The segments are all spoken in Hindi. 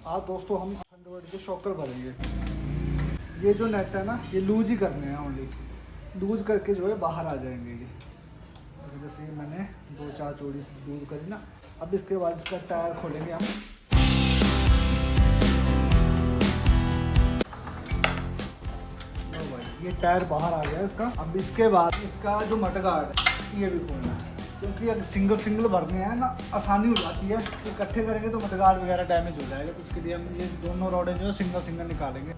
आज दोस्तों हम थंडरबर्ड के शॉकर भरेंगे। ये जो नेट है ना, ये लूज ही करने हैं ओनली, लूज करके जो है बाहर आ जाएंगे ये। जैसे ये मैंने 2-4 चोड़ी लूज करी ना। अब इसके बाद इसका टायर खोलेंगे हम। लो भाई, ये टायर बाहर आ गया इसका। अब इसके बाद इसका जो मडगार्ड है ये भी खोलना है, क्योंकि अगर सिंगल सिंगल भरने हैं ना आसानी हो जाती है। तो इकट्ठे करेंगे तो मडगार्ड वगैरह डैमेज हो जाएगा। तो उसके लिए हम ये दोनों रॉडें जो है सिंगल सिंगल निकालेंगे।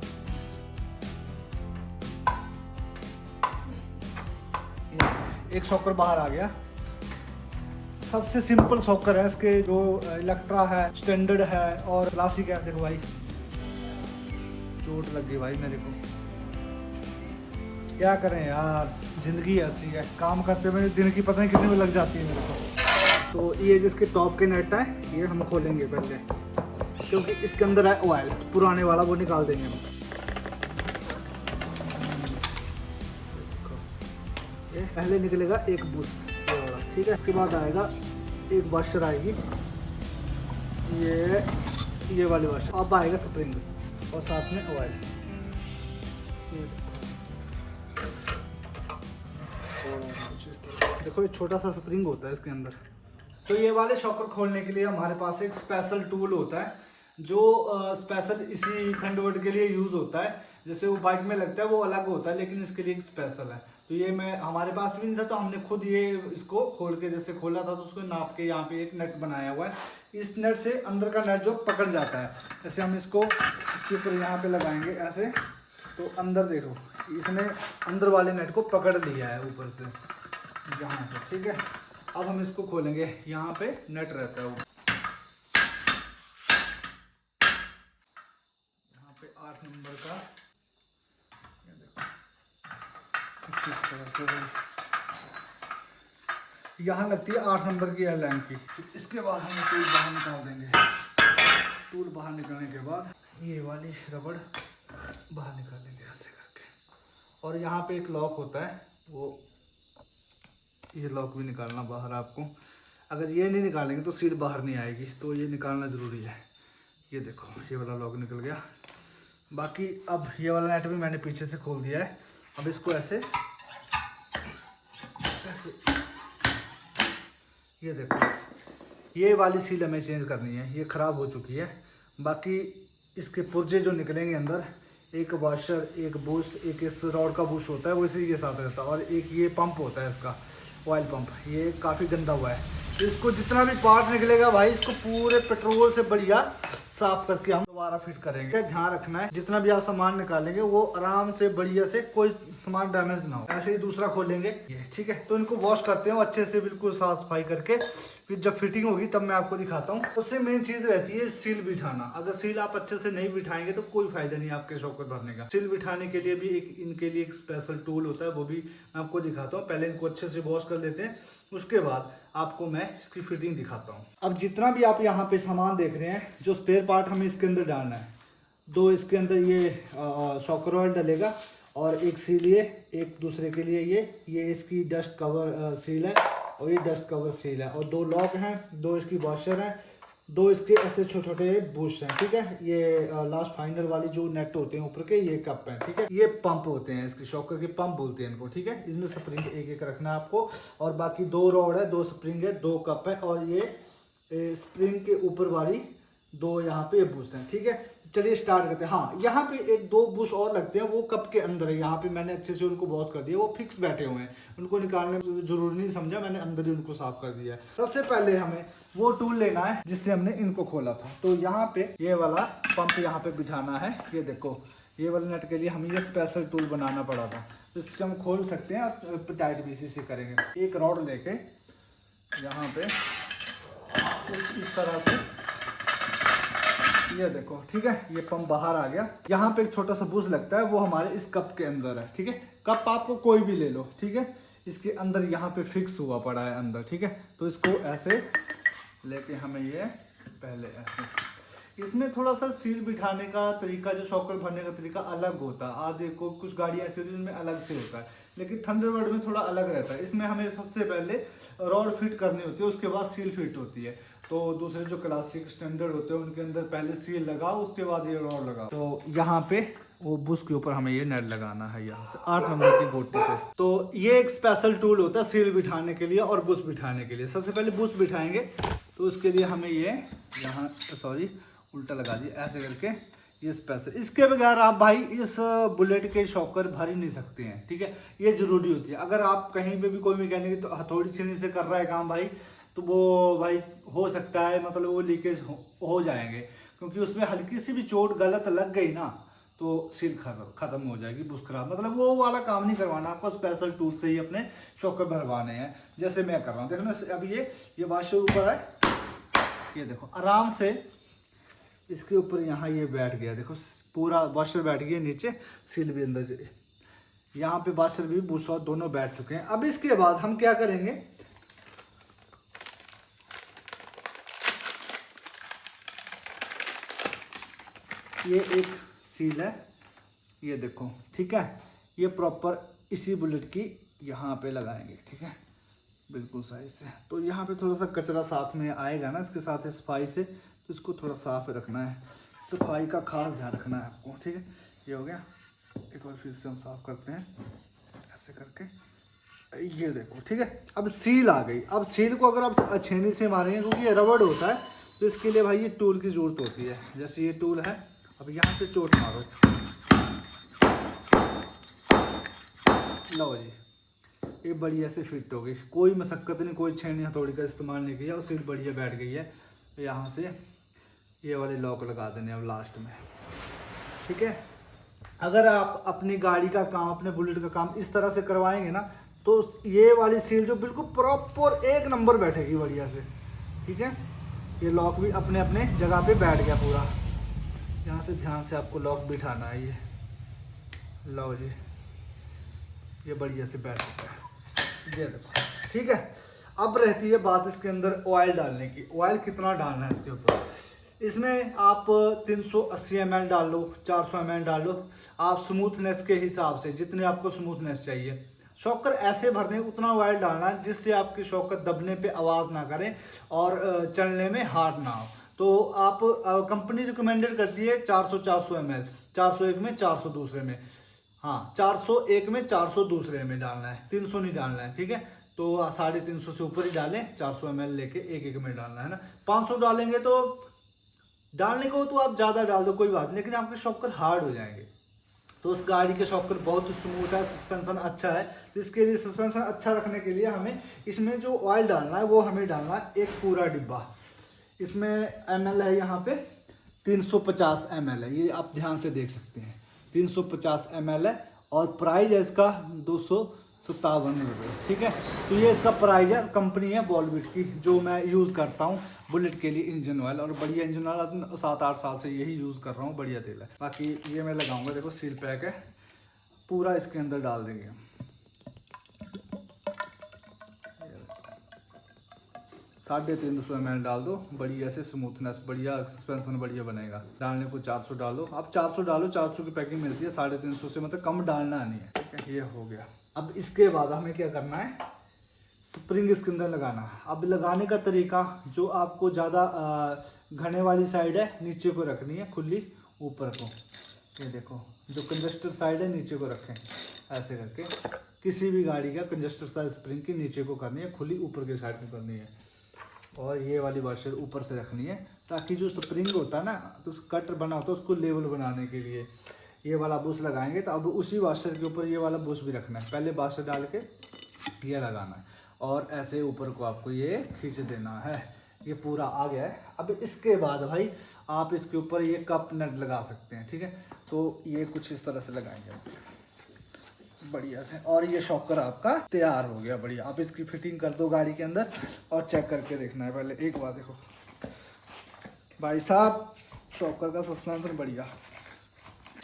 एक शॉकर बाहर आ गया। सबसे सिंपल शॉकर है इसके, जो इलेक्ट्रा है, स्टैंडर्ड है और क्लासिक है। देखो भाई, चोट लग गई भाई मेरे को, क्या करें यार, जिंदगी ऐसी है। काम करते हुए दिन की पता नहीं कितने में लग जाती है मेरे को। तो ये जिसके टॉप के नेट है ये हम खोलेंगे पहले, क्योंकि इसके अंदर है ऑयल पुराने वाला, वो निकाल देंगे हम। ये पहले निकलेगा एक बुश ये वाला, ठीक है। इसके बाद आएगा एक वॉशर आएगी, ये वाली वॉशर। अब आएगा स्प्रिंग और साथ में ऑयल। देखो ये छोटा सा स्प्रिंग होता है इसके अंदर। तो ये वाले शॉकर खोलने के लिए हमारे पास एक स्पेशल टूल होता है, जो स्पेशल इसी थंडरबर्ड के लिए यूज़ होता है। जैसे वो बाइक में लगता है वो अलग होता है, लेकिन इसके लिए एक स्पेशल है। तो ये हमारे पास भी नहीं था, तो हमने खुद ये इसको खोल के जैसे खोला था तो उसको नाप के यहाँ पे एक नेट बनाया हुआ है। इस नेट से अंदर का नेट जो पकड़ जाता है, जैसे हम इसको इसके ऊपर यहाँ पे लगाएंगे ऐसे, तो अंदर देखो इसने अंदर वाले नेट को पकड़ लिया है ऊपर से यहाँ से, ठीक है। अब हम इसको खोलेंगे, यहाँ पे नेट रहता है वो, यहाँ पे 8 नंबर का, ये देखो इस तरह से यहाँ लगती है 8 नंबर की एल की। तो इसके बाद हम टूल बाहर निकाल देंगे। टूल बाहर निकालने के बाद ये वाली रबड़ बाहर निकालेंगे ऐसे करके। और यहाँ पे एक लॉक होता है, वो ये लॉक भी निकालना बाहर आपको। अगर ये नहीं निकालेंगे तो सीट बाहर नहीं आएगी, तो ये निकालना ज़रूरी है। ये देखो ये वाला लॉक निकल गया। बाकी अब ये वाला नेट भी मैंने पीछे से खोल दिया है। अब इसको ऐसे ऐसे, ये देखो ये वाली सील हमें चेंज करनी है, ये ख़राब हो चुकी है। बाकी इसके पुर्जे जो निकलेंगे अंदर, एक वॉशर, एक बुश, एक इस रॉड का बुश होता है वो इसी के साथ रहता है, और एक ये पंप होता है इसका ऑयल पंप, ये काफ़ी गंदा हुआ है। इसको जितना भी पार्ट निकलेगा भाई, इसको पूरे पेट्रोल से बढ़िया साफ करके हम दोबारा फिट करेंगे। ध्यान रखना है जितना भी आप सामान निकालेंगे वो आराम से बढ़िया से, कोई सामान डैमेज ना हो। ऐसे ही दूसरा खोलेंगे ये, ठीक है। तो इनको वॉश करते हैं अच्छे से, बिल्कुल साफ सफाई करके, फिर जब फिटिंग होगी तब मैं आपको दिखाता हूँ। सबसे मेन चीज रहती है सील बिठाना। अगर सील आप अच्छे से नहीं बिठाएंगे तो कोई फायदा नहीं आपके शॉकर भरने का। सील बिठाने के लिए भी इनके लिए एक स्पेशल टूल होता है, वो भी मैं आपको दिखाता हूँ। पहले इनको अच्छे से वॉश कर लेते हैं, उसके बाद आपको मैं इसकी फिटिंग दिखाता हूँ। अब जितना भी आप यहाँ पे सामान देख रहे हैं, जो स्पेयर पार्ट हमें इसके अंदर डालना है, 2 इसके अंदर ये शॉकर ऑयल डलेगा, और एक सील ये, एक दूसरे के लिए ये इसकी डस्ट कवर सील है, और ये डस्ट कवर सील है, और 2 लॉक हैं, 2 इसकी वॉशर हैं, 2 इसके ऐसे छोटे छोटे बुश हैं, ठीक है। ये लास्ट फाइनल वाली जो नेट होते हैं ऊपर के, ये कप हैं, ठीक है। ये पंप होते हैं, इसके शॉकर के पंप बोलते हैं इनको, ठीक है। इसमें स्प्रिंग एक एक रखना है आपको, और बाकी 2 रॉड है, 2 स्प्रिंग है, 2 कप है, और ये स्प्रिंग के ऊपर वाली 2 यहाँ पे बुश हैं, ठीक है। चलिए स्टार्ट करते हैं। हाँ, यहाँ पे 1-2 बुश और लगते हैं, वो कप के अंदर है। यहाँ पे मैंने अच्छे से उनको वॉश कर दिया, वो फिक्स बैठे हुए हैं, उनको निकालने में जरूरी नहीं समझा, मैंने अंदर ही उनको साफ कर दिया है। सबसे पहले हमें वो टूल लेना है जिससे हमने इनको खोला था। तो यहाँ पे ये वाला पंप यहाँ पे बिठाना है। ये देखो ये वाले नट के लिए हमें ये स्पेशल टूल बनाना पड़ा था, तो इससे हम खोल सकते हैं और टाइट भी इसी से करेंगे। एक रॉड लेके यहाँ पे इस तरह से, ये देखो, ठीक है। ये पंप बाहर आ गया। यहाँ पे एक छोटा सा बुश लगता है, वो हमारे इस कप के अंदर है, ठीक है। कप आपको कोई भी ले लो, ठीक है। इसके अंदर यहाँ पे फिक्स हुआ पड़ा है अंदर, ठीक है। तो इसको ऐसे लेके हमें ये पहले ऐसे, इसमें थोड़ा सा सील बिठाने का तरीका, जो शॉकर भरने का तरीका अलग होता है। आधे को कुछ गाड़ियाँ ऐसी होती है जिनमें अलग से होता है, लेकिन थंडरबर्ड में थोड़ा अलग रहता है। इसमें हमें सबसे पहले रॉड फिट करनी होती है, उसके बाद सील फिट होती है। तो दूसरे जो क्लासिक स्टैंडर्ड होते हैं उनके अंदर पहले सील लगाओ, उसके बाद ये रॉड लगाओ। तो यहाँ पे वो बुश के ऊपर हमें ये नेट लगाना है यहाँ से 8 नंबर की गोटी से। तो ये एक स्पेशल टूल होता है सील बिठाने के लिए और बुश बिठाने के लिए। सबसे पहले बुश बिठाएंगे तो उसके लिए हमें ये यहाँ सॉरी उल्टा लगा दिए ऐसे करके, ये स्पेशल। इसके बगैर आप भाई इस बुलेट के शॉकर भर ही नहीं सकते हैं, ठीक है, ये जरूरी होती है। अगर आप कहीं पे भी कोई मैकेनिक तो हथौड़ी छीनी से कर रहा है काम भाई, तो वो भाई हो सकता है मतलब वो लीकेज हो जाएंगे, क्योंकि उसमें हल्की सी भी चोट गलत लग गई ना तो सील खत्म हो जाएगी, बुश खराब। मतलब वो वाला काम नहीं करवाना आपको, स्पेशल टूल से ही अपने शॉकर भरवाने हैं, जैसे मैं कर रहा हूँ। देखो ना अभी ये वाशर ऊपर है, ये देखो आराम से इसके ऊपर यहाँ ये बैठ गया, देखो पूरा वाशर बैठ गया नीचे, सील भी अंदर, यहाँ पे वाशर भी बुश और दोनों बैठ चुके हैं। अब इसके बाद हम क्या करेंगे, ये एक सील है, ये देखो, ठीक है, ये प्रॉपर इसी बुलेट की यहाँ पे लगाएंगे, ठीक है, बिल्कुल सही से। तो यहाँ पे थोड़ा सा कचरा साथ में आएगा ना इसके साथ सफाई से, तो इसको थोड़ा साफ रखना है, सफाई का खास ध्यान रखना है आपको, ठीक है। ये हो गया, एक बार फिर से हम साफ करते हैं ऐसे करके, ये देखो, ठीक है। अब सील आ गई। अब सील को अगर आप छेनी से मारेंगे, क्योंकि ये रबड़ होता है, तो इसके लिए भाई ये टूल की जरूरत होती है। जैसे ये टूल है, अब यहाँ से चोट मारो, लो जी, ये बढ़िया से फिट हो गई, कोई मशक्कत नहीं, कोई छेनी हथौड़ी का इस्तेमाल नहीं किया और सील बढ़िया बैठ गई है। यहाँ से ये वाले लॉक लगा देने अब लास्ट में, ठीक है। अगर आप अपनी गाड़ी का काम, अपने बुलेट का काम इस तरह से करवाएंगे ना, तो ये वाली सील जो बिल्कुल प्रॉपर एक नंबर बैठेगी बढ़िया से, ठीक है। ये लॉक भी अपने अपने जगह पे बैठ गया पूरा। यहाँ से ध्यान से आपको लॉक बिठाना है, ये लो जी, ये बढ़िया से बैठ गया है, ये देखो, ठीक है। अब रहती है बात इसके अंदर ऑयल डालने की। ऑयल कितना डालना है इसके ऊपर, इसमें आप 380 ml डाल लो, 400 ml डाल लो, आप स्मूथनेस के हिसाब से, जितने आपको स्मूथनेस चाहिए। शॉकर ऐसे भरने उतना ऑयल डालना है जिससे आपके शॉकर दबने पे आवाज़ ना करें और चलने में हार्ड ना हो। तो आप कंपनी रिकमेंडेड करती है 400 ml, 401 में, 400 दूसरे में, हाँ 401 में, 400 दूसरे में डालना है, 300 नहीं डालना है, ठीक है। तो 350 से ऊपर ही डालें, 400 ml लेके एक में डालना है ना। 500 डालेंगे तो डालने को तो आप ज़्यादा डाल दो, कोई बात नहीं, लेकिन आपके शॉकर हार्ड हो जाएंगे। तो उस गाड़ी के शॉकर बहुत स्मूथ है, सस्पेंशन अच्छा है। इसके लिए सस्पेंशन अच्छा रखने के लिए हमें इसमें जो ऑयल डालना है वो हमें डालना है एक पूरा डिब्बा। इसमें ml है यहाँ पे 350 ml है, ये आप ध्यान से देख सकते हैं, 350 ml है और प्राइस है इसका 257 रुपये, ठीक है। तो ये इसका प्राइस है, कंपनी है वॉल्विट की, जो मैं यूज़ करता हूँ बुलेट के लिए इंजन ऑयल, और बढ़िया इंजन ऑयल 7-8 साल से यही यूज़ कर रहा हूँ, बढ़िया तेल है। बाकी ये मैं लगाऊंगा, देखो सील पैक है पूरा, इसके अंदर डाल देंगे हम 350 ml डाल दो, बढ़िया से स्मूथनेस, बढ़िया सस्पेंशन बढ़िया बनेगा। डालने को 400 डालो, आप 400 डालो, 400 की पैकिंग मिलती है, 350 से मतलब कम डालना नहीं है, ठीक है। ये हो गया। अब इसके बाद हमें क्या करना है, स्प्रिंग इसके अंदर लगाना है। अब लगाने का तरीका, जो आपको ज़्यादा घने वाली साइड है नीचे को रखनी है खुली, ऊपर को, ये देखो जो कंजस्टर साइड है नीचे को रखें, ऐसे करके किसी भी गाड़ी का कंजस्टर साइड स्प्रिंग की नीचे को करनी है, खुली ऊपर की साइड में करनी है, और ये वाली वाशर ऊपर से रखनी है, ताकि जो स्प्रिंग होता है ना, तो कट बना होता है उसको लेवल बनाने के लिए ये वाला बुश लगाएंगे। तो अब उसी वाशर के ऊपर ये वाला बुश भी रखना है, पहले वाशर डाल के ये लगाना है और ऐसे ऊपर को आपको ये खींच देना है, ये पूरा आ गया है। अब इसके बाद भाई आप इसके ऊपर ये कप नट लगा सकते हैं, ठीक है। तो ये कुछ इस तरह से लगाएंगे बढ़िया से, और ये शॉकर आपका तैयार हो गया बढ़िया। आप इसकी फिटिंग कर दो गाड़ी के अंदर और चेक करके देखना है पहले एक बार। देखो भाई साहब, शॉकर का सस्पेंशन बढ़िया,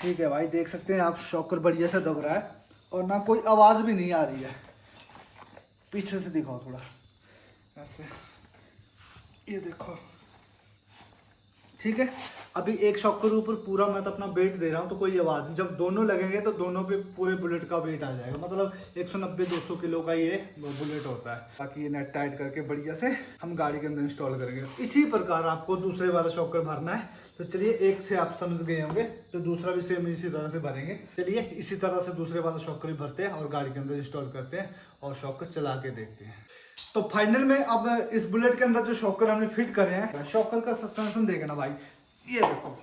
ठीक है भाई, देख सकते हैं आप, शॉकर बढ़िया से दब रहा है और ना कोई आवाज़ भी नहीं आ रही है। पीछे से दिखाओ थोड़ा ऐसे, ये देखो, ठीक है। अभी एक शॉक के ऊपर पूरा मैं तो अपना वेट दे रहा हूँ, तो कोई आवाज़ नहीं। जब दोनों लगेंगे तो दोनों पे पूरे बुलेट का वेट आ जाएगा, मतलब 190-200 किलो का ये बुलेट होता है। बाकी ये नेट टाइट करके बढ़िया से हम गाड़ी के अंदर इंस्टॉल करेंगे। इसी प्रकार आपको दूसरे वाला शॉकर भरना है। तो चलिए, एक से आप समझ गए होंगे, तो दूसरा भी सेम इसी तरह से भरेंगे। चलिए इसी तरह से दूसरे वाला शॉकर भी भरते हैं और गाड़ी के अंदर इंस्टॉल करते हैं और शॉकर चला के देखते हैं। तो फाइनल में अब इस बुलेट के अंदर जो शॉकर हमने फिट करे हैं, शॉकर का सस्पेंशन देखे ना भाई, ये देखो,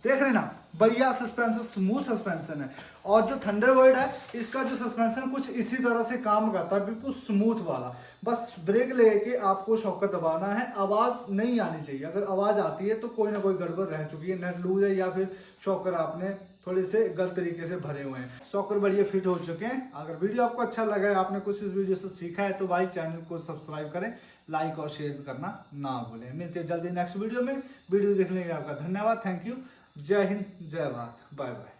देख रहे ना बढ़िया सस्पेंशन, स्मूथ सस्पेंशन है। और जो थंडरबर्ड है, इसका जो सस्पेंशन कुछ इसी तरह से काम करता है, बिल्कुल स्मूथ वाला। बस ब्रेक लेके आपको शॉकर दबाना है, आवाज नहीं आनी चाहिए। अगर आवाज आती है तो कोई ना कोई गड़बड़ रह चुकी है, नेट लूज है या फिर शॉकर आपने थोड़े से गलत तरीके से भरे हुए हैं। शॉकर बढ़िया फिट हो चुके हैं। अगर वीडियो आपको अच्छा लगा है, आपने कुछ इस वीडियो से सीखा है, तो भाई चैनल को सब्सक्राइब करें, लाइक और शेयर करना ना भूलें। मिलते हैं जल्दी नेक्स्ट वीडियो में। वीडियो देखने के लिए आपका धन्यवाद, थैंक यू। जय हिंद, जय भारत, बाय बाय।